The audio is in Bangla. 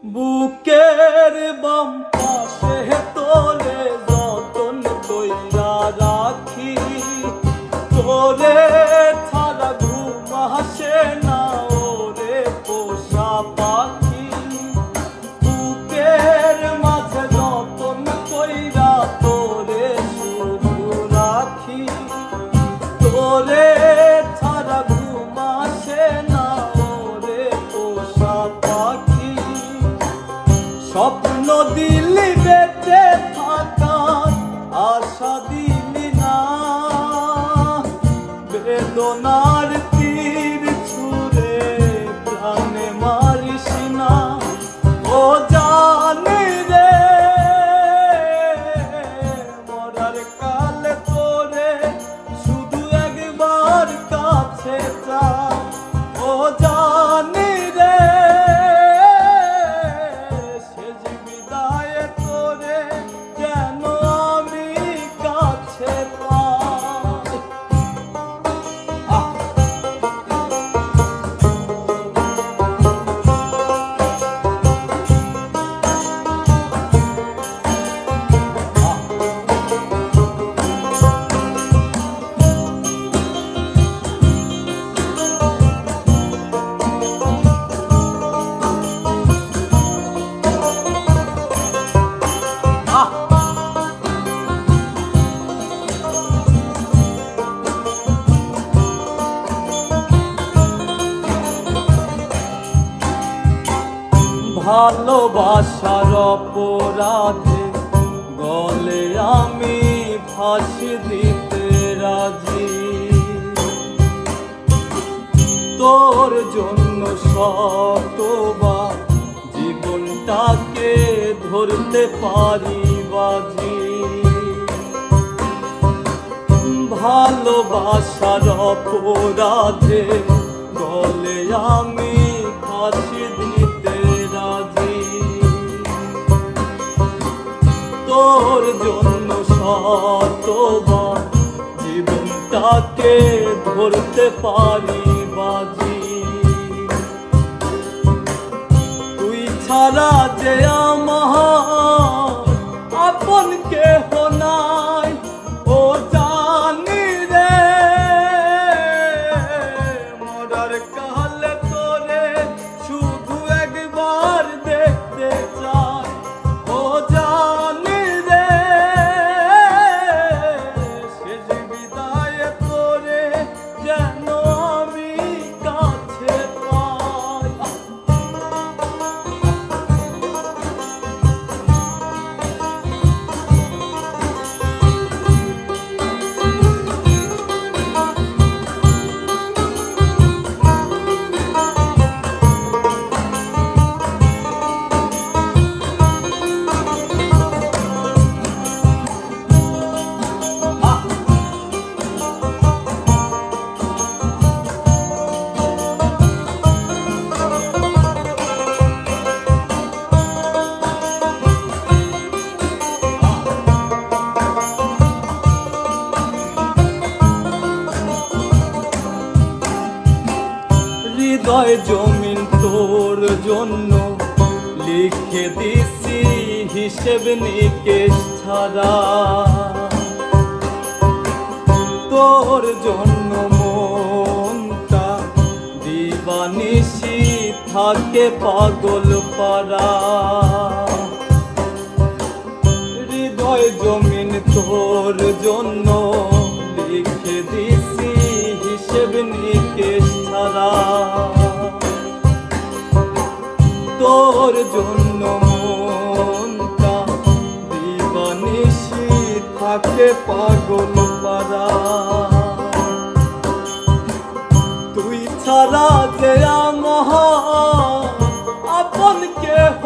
বুকের বাম পাশে তোরে যতন কইরা রাখি, তোরে ছাড়া ঘুম আসে না ওরে পোষা পাখি। বুকের মাঝে যতন কইরা তোরে শুধু রাখি, তোরে ছাড়া ঘুম আসে না ওরে পোষা পাখি। স্বপ্ন দিলি বেঁচে থাকার আশা দিলি না, বেদনার তীর ছুঁড়ে প্রাণে মারিস না। ও জানি রে মরার কালে তোরে শুধু একবার কাছে চাই। ও জানি রে ভালোবাসার অপরাধে গলে আমি ফাঁসি দিতে রাজি। তোর জন্য শতবার জীবনটাকে ধরতে পারি বাজি। ভালোবাসার অপরাধে গলে আমি ফাঁসি দিতে রাজি। তোর জন্য শতবার জীবনটাকে ধরতে পারি বাজি। তুই ছাড়া যে আমার আপন কেহ নাই, ও জানি রে মরার কালে তোরে শুধু একবার দেখতে চাই। ও জানি রে শেষ বিদায় তোরে যেন আমি কাছে পাই। হৃদয় জমিন তোর জন্য লিখে দিছি হিসেব নিকেশ ছাড়া। তোর জন্য মনটা দিবানিশি থাকে পাগল পারা। হৃদয় জমিন তোর জন্য লিখে দিছি হিসেব নিকেশ ছাড়া। তোর জন্য মনটা দিবানিশি থাকে পাগল পারা। তুই ছাড়া যে আমার আপন কেহ